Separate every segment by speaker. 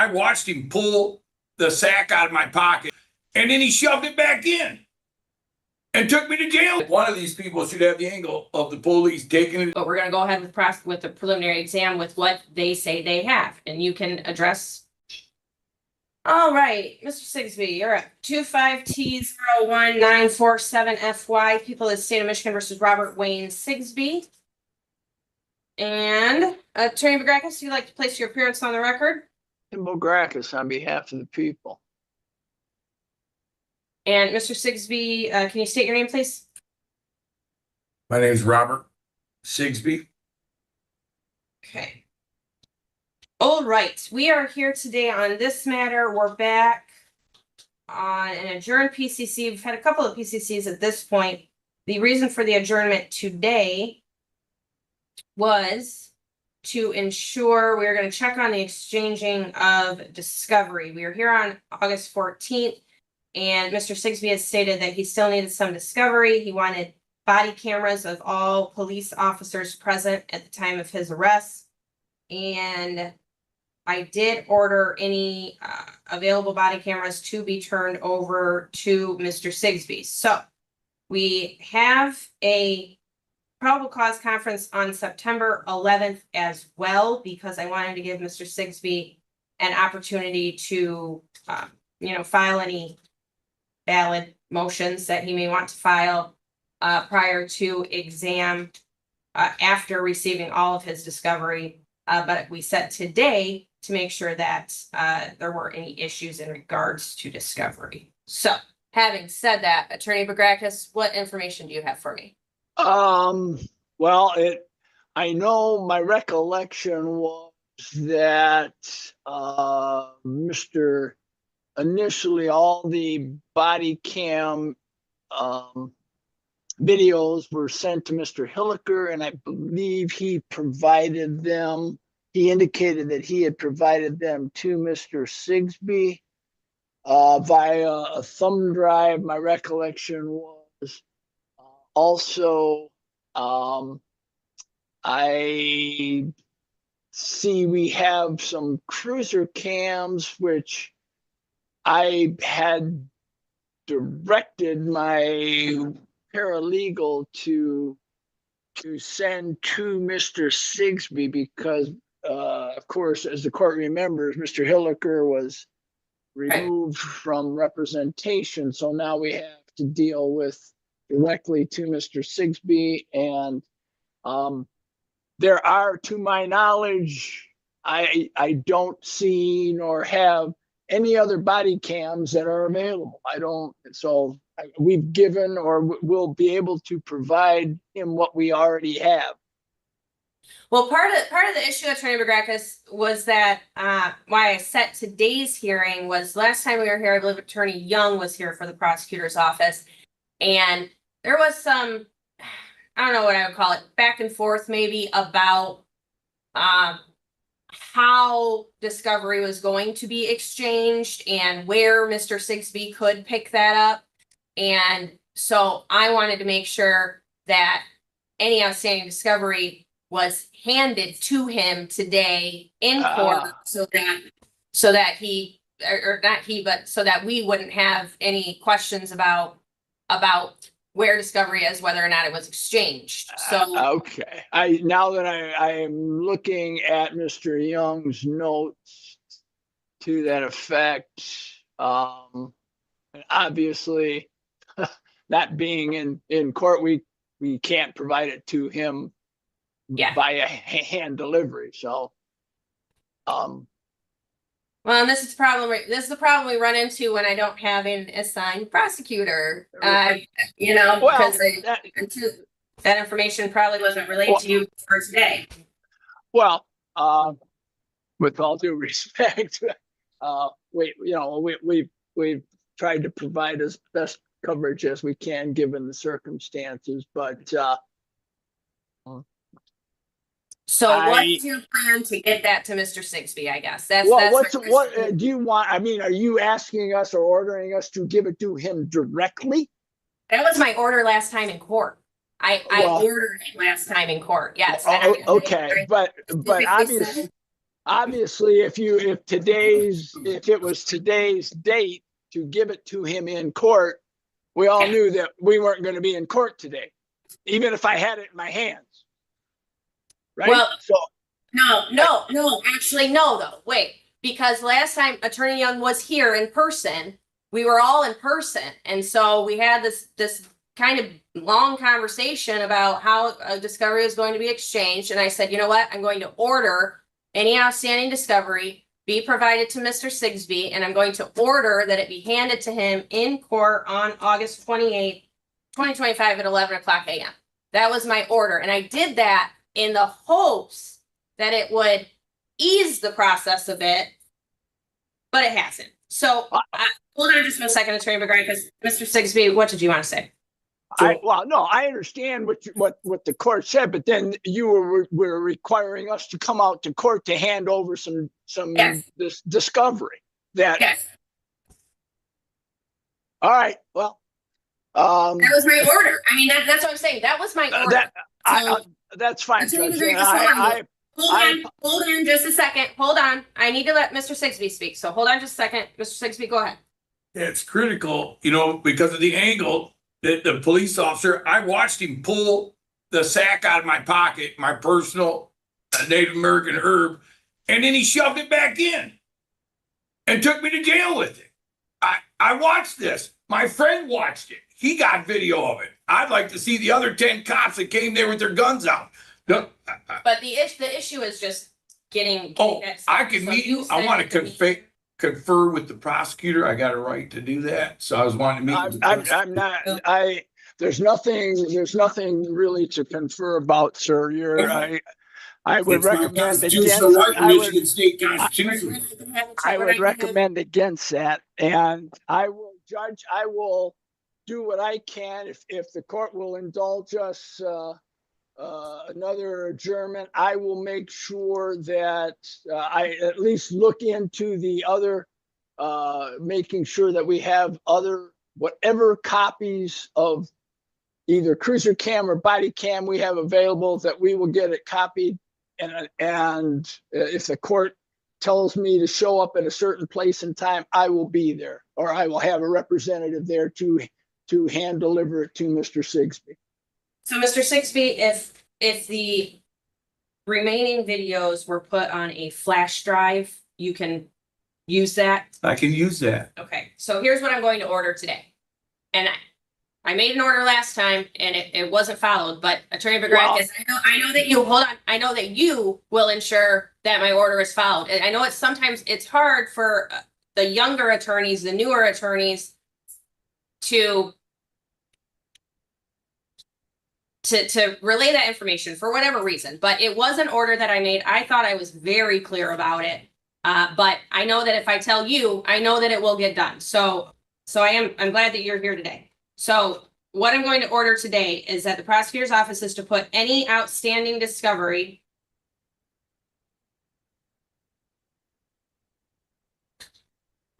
Speaker 1: I watched him pull the sack out of my pocket, and then he shoved it back in and took me to jail. One of these people should have the angle of the police taking it.
Speaker 2: But we're going to go ahead with the preliminary exam with what they say they have, and you can address. All right, Mr. Sigsbee, you're up. 25T01947FY, people of the state of Michigan versus Robert Wayne Sigsbee. And Attorney Bagrakis, you'd like to place your appearance on the record?
Speaker 3: Kimball Gracchus on behalf of the people.
Speaker 2: And Mr. Sigsbee, can you state your name, please?
Speaker 1: My name's Robert Sigsbee.
Speaker 2: Okay. All right, we are here today on this matter. We're back on an adjourned PCC. We've had a couple of PCCs at this point. The reason for the adjournment today was to ensure we are going to check on the exchanging of discovery. We are here on August 14th, and Mr. Sigsbee has stated that he still needed some discovery. He wanted body cameras of all police officers present at the time of his arrest. And I did order any available body cameras to be turned over to Mr. Sigsbee. So we have a probable cause conference on September 11th as well, because I wanted to give Mr. Sigsbee an opportunity to, file any valid motions that he may want to file prior to exam after receiving all of his discovery. But we set today to make sure that there weren't any issues in regards to discovery. So, having said that, Attorney Bagrakis, what information do you have for me?
Speaker 3: Well, I know my recollection was that initially all the body cam videos were sent to Mr. Hilliker, and I believe he provided them. He indicated that he had provided them to Mr. Sigsbee via a thumb drive. My recollection was also I see we have some cruiser cams, which I had directed my paralegal to send to Mr. Sigsbee because, of course, as the court remembers, Mr. Hilliker was removed from representation. So now we have to deal with directly to Mr. Sigsbee. And there are, to my knowledge, I don't see nor have any other body cams that are available. I don't. So we've given or will be able to provide him what we already have.
Speaker 2: Well, part of the issue, Attorney Bagrakis, was that why I set today's hearing was last time we were here, I believe Attorney Young was here for the prosecutor's office, and there was some, I don't know what I would call it, back and forth maybe about how discovery was going to be exchanged and where Mr. Sigsbee could pick that up. And so I wanted to make sure that any outstanding discovery was handed to him today in court so that he, or not he, but so that we wouldn't have any questions about where discovery is, whether or not it was exchanged. So
Speaker 3: okay. Now that I am looking at Mr. Young's notes to that effect, and obviously not being in court, we can't provide it to him via hand delivery. So
Speaker 2: well, and this is the problem we run into when I don't have an assigned prosecutor. Because that information probably wasn't relayed to you for today.
Speaker 3: Well, with all due respect, we've tried to provide as best coverage as we can given the circumstances, but
Speaker 2: so what's your plan to get that to Mr. Sigsbee? I guess that's
Speaker 3: what do you want? I mean, are you asking us or ordering us to give it to him directly?
Speaker 2: That was my order last time in court. I ordered it last time in court. Yes.
Speaker 3: Okay, but obviously, obviously, if it was today's date to give it to him in court, we all knew that we weren't going to be in court today, even if I had it in my hands. Right?
Speaker 2: Well,
Speaker 3: so
Speaker 2: no, actually, no, though. Wait, because last time Attorney Young was here in person, we were all in person. And so we had this kind of long conversation about how a discovery was going to be exchanged. And I said, you know what? I'm going to order any outstanding discovery be provided to Mr. Sigsbee, and I'm going to order that it be handed to him in court on August 28th, 2025 at 11 o'clock a.m. That was my order. And I did that in the hopes that it would ease the process a bit, but it hasn't. So hold on just a second, Attorney McGrath, because Mr. Sigsbee, what did you want to say?
Speaker 3: I understand what the court said, but then you were requiring us to come out to court to hand over some this discovery that.
Speaker 2: Yes.
Speaker 3: All right. Well,
Speaker 2: that was my order. I mean, that's what I'm saying. That was my order.
Speaker 3: That's fine. Judge.
Speaker 2: Hold on just a second. Hold on. I need to let Mr. Sigsbee speak. So hold on just a second. Mr. Sigsbee, go ahead.
Speaker 1: Yeah, it's critical, because of the angle that the police officer, I watched him pull the sack out of my pocket, my personal Native American herb, and then he shoved it back in and took me to jail with it. I watched this. My friend watched it. He got video of it. I'd like to see the other 10 cops that came there with their guns out.
Speaker 2: But the issue is just getting that.
Speaker 1: I can meet you. I want to confer with the prosecutor. I got a right to do that. So I was wanting to meet with the
Speaker 3: I'm not. There's nothing really to confer about, sir. I would recommend against. I would recommend against that, and I will do what I can if the court will indulge us another adjournment. I will make sure that I at least look into the other, making sure that we have whatever copies of either cruiser cam or body cam we have available, that we will get it copied. And if the court tells me to show up at a certain place and time, I will be there, or I will have a representative there to hand deliver it to Mr. Sigsbee.
Speaker 2: So, Mr. Sigsbee, if the remaining videos were put on a flash drive, you can use that?
Speaker 1: I can use that.
Speaker 2: Okay, so here's what I'm going to order today. And I made an order last time and it wasn't followed, but Attorney McGrath, I know that you, hold on, I know that you will ensure that my order is followed. And I know sometimes it's hard for the younger attorneys, the newer attorneys to relay that information for whatever reason, but it was an order that I made. I thought I was very clear about it. But I know that if I tell you, I know that it will get done. So I'm glad that you're here today. So what I'm going to order today is that the prosecutor's office is to put any outstanding discovery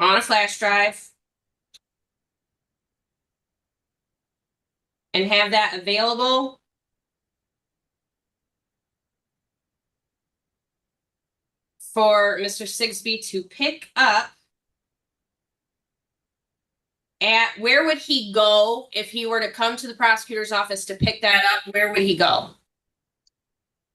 Speaker 2: on a flash drive and have that available for Mr. Sigsbee to pick up. At where would he go if he were to come to the prosecutor's office to pick that up? Where would he go?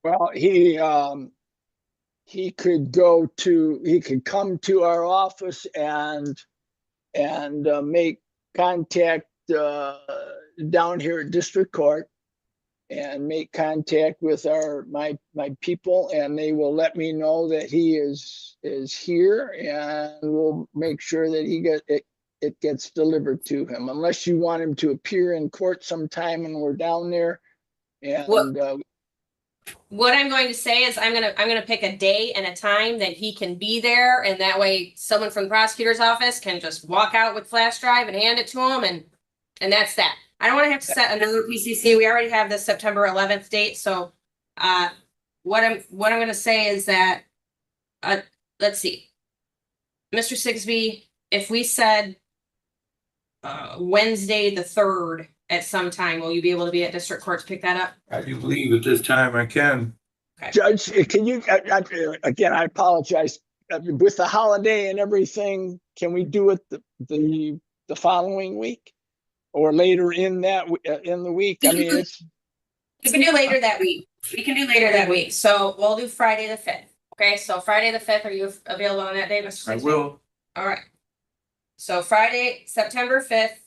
Speaker 3: Well, he could come to our office and make contact down here at district court and make contact with my people, and they will let me know that he is here, and we'll make sure that it gets delivered to him, unless you want him to appear in court sometime and we're down there. And
Speaker 2: what I'm going to say is I'm gonna pick a day and a time that he can be there, and that way someone from the prosecutor's office can just walk out with flash drive and hand it to him, and that's that. I don't want to have to set another PCC. We already have the September 11th date. So what I'm going to say is that let's see, Mr. Sigsbee, if we said Wednesday the 3rd at some time, will you be able to be at district court to pick that up?
Speaker 1: I do believe at this time I can.
Speaker 2: Okay.
Speaker 3: Judge, can you, again, I apologize. With the holiday and everything, can we do it the following week? Or later in that, in the week? I mean, it's,
Speaker 2: We can do later that week. We can do later that week. So we'll do Friday the 5th. Okay, so Friday the 5th, are you available on that day, Mr.
Speaker 1: I
Speaker 2: Sigsbee?
Speaker 1: will.
Speaker 2: All right. So Friday, September 5th,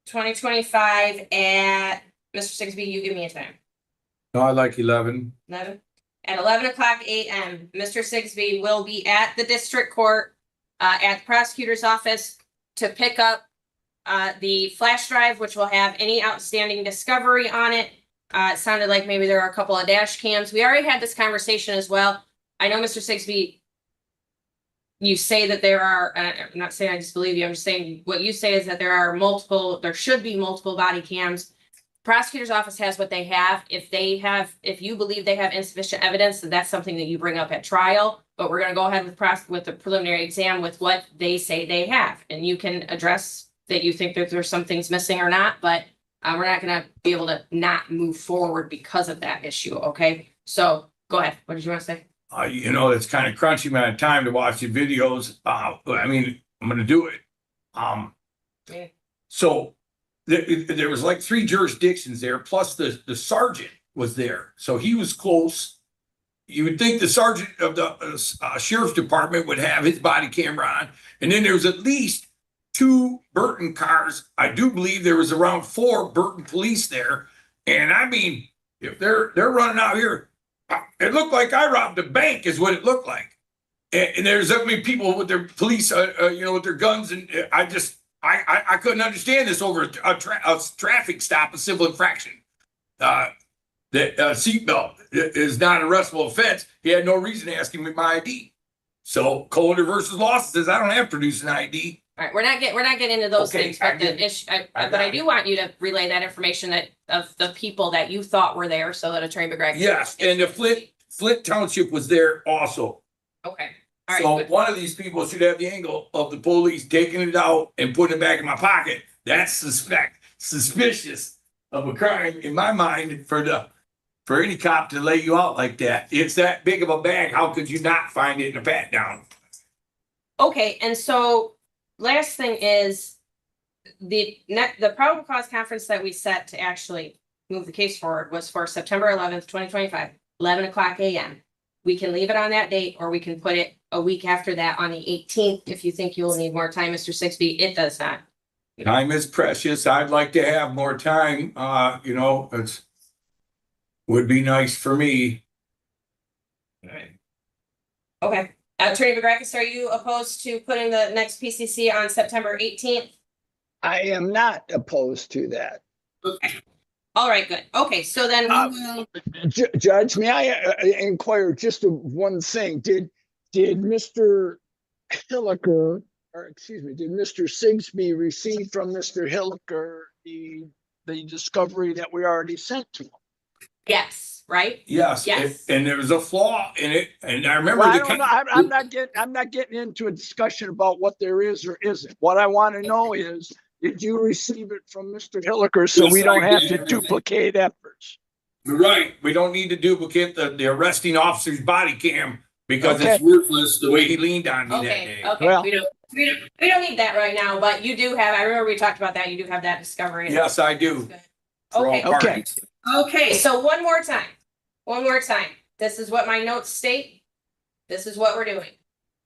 Speaker 2: 2025 at, Mr. Sigsbee, you give me a time.
Speaker 1: No, I like 11.
Speaker 2: 11? At 11:00 a.m., Mr. Sigsbee will be at the district court, at the prosecutor's office to pick up the flash drive, which will have any outstanding discovery on it. It sounded like maybe there are a couple of dash cams. We already had this conversation as well. I know, Mr. Sigsbee, you say that there are, I'm not saying I disbelieve you, I'm just saying what you say is that there should be multiple body cams. Prosecutor's office has what they have. If you believe they have insufficient evidence, then that's something that you bring up at trial. But we're gonna go ahead with the preliminary exam with what they say they have. And you can address that you think that there's some things missing or not, but we're not gonna be able to not move forward because of that issue, okay? So go ahead. What did you want to say?
Speaker 1: It's kind of crunchy amount of time to watch the videos. I mean, I'm going to do it.
Speaker 2: Yeah.
Speaker 1: So there was like 3 jurisdictions there, plus the sergeant was there. So he was close. You would think the sergeant of the sheriff's department would have his body camera on. And then there was at least 2 Burton cars. I do believe there was around 4 Burton police there. And I mean, if they're running out here, it looked like I robbed a bank is what it looked like. And there's that many people with their police, with their guns. And I couldn't understand this over a traffic stop, a civil infraction. The seatbelt is not an arrestable offense. He had no reason to ask me my ID. So Colder versus Lawson says I don't have to produce an ID.
Speaker 2: All right, we're not getting into those
Speaker 1: Okay,
Speaker 2: things, but the issue, but I do want you to relay that information of the people that you thought were there, so that Attorney McGregor.
Speaker 1: Yes, and the Flint Township was there also.
Speaker 2: Okay. All right.
Speaker 1: So
Speaker 2: Good.
Speaker 1: one of these people should have the angle of the police taking it out and putting it back in my pocket. That's suspicious of a crime in my mind for any cop to lay you out like that. It's that big of a bag. How could you not find it in a pat down?
Speaker 2: Okay, and so last thing is the probable cause conference that we set to actually move the case forward was for September 11th, 2025, 11:00 a.m. We can leave it on that date, or we can put it a week after that on the 18th. If you think you'll need more time, Mr. Sigsbee, it does not.
Speaker 1: Time is precious. I'd like to have more time. It would be nice for me.
Speaker 2: Okay. Attorney McGregor, are you opposed to putting the next PCC on September 18th?
Speaker 3: I am not opposed to that.
Speaker 2: Okay. All right, good. Okay, so then we will.
Speaker 3: Judge, may I inquire just one thing? Did Mr. Hilliker, or excuse me, did Mr. Sigsbee receive from Mr. Hilliker the discovery that we already sent to him?
Speaker 2: Yes, right?
Speaker 1: Yes.
Speaker 2: Yes.
Speaker 1: And there was a flaw in it. And I remember
Speaker 3: Well, I'm not getting into a discussion about what there is or isn't. What I want to know is, did you receive it from Mr. Hilliker so
Speaker 1: Yes,
Speaker 3: we don't
Speaker 1: I
Speaker 3: have
Speaker 1: did.
Speaker 3: to duplicate efforts?
Speaker 1: You're right. We don't need to duplicate the arresting officer's body cam because
Speaker 3: Okay.
Speaker 1: it's worthless the way he leaned on me that
Speaker 2: Okay,
Speaker 1: day.
Speaker 2: okay.
Speaker 3: Well-
Speaker 2: we don't need that right now, but you do have, I remember we talked about that. You do have that discovery.
Speaker 1: Yes, I do. For all
Speaker 2: Okay.
Speaker 3: Okay.
Speaker 1: parties.
Speaker 2: Okay, so one more time. This is what my notes state. This is what we're doing.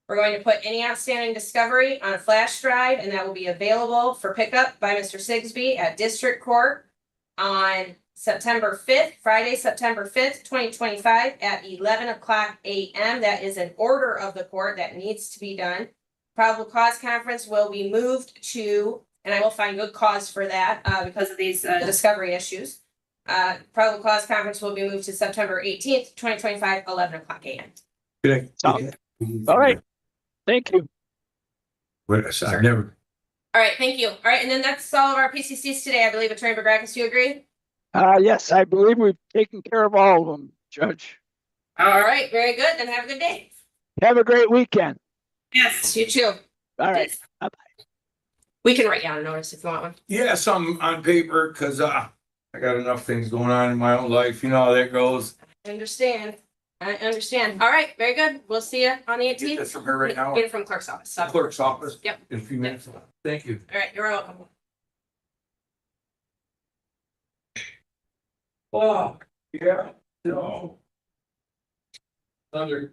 Speaker 2: We're going to put any outstanding discovery on a flash drive, and that will be available for pickup by Mr. Sigsbee at District Court on September 5th, Friday, September 5th, 2025 at 11:00 a.m. That is an order of the court that needs to be done. Probable cause conference will be moved to, and I will find good cause for that because of these discovery issues. Probable cause conference will be moved to September 18th, 2025, 11:00 a.m.
Speaker 1: Okay.
Speaker 3: All right. Thank you.
Speaker 1: I never.
Speaker 2: All right, thank you. All right, and then that's all of our PCCs today. I believe Attorney McGregor, you agree?
Speaker 3: Yes, I believe we've taken care of all of them, Judge.
Speaker 2: All right, very good. Then have a good day.
Speaker 3: Have a great weekend.
Speaker 2: Yes, you too.
Speaker 3: All right.
Speaker 2: We can write you out a notice if you want one.
Speaker 1: Yeah, something on paper because I got enough things going on in my own life. You know how that goes.
Speaker 2: Understand. I understand. All right, very good. We'll see you on the
Speaker 1: Get
Speaker 2: 18th.
Speaker 1: this from her right now.
Speaker 2: Get it from clerk's office. So.
Speaker 1: Clerk's office.
Speaker 2: Yep.
Speaker 1: In a few minutes. Thank you.
Speaker 2: All right, you're welcome.
Speaker 1: Oh, yeah. No. Under.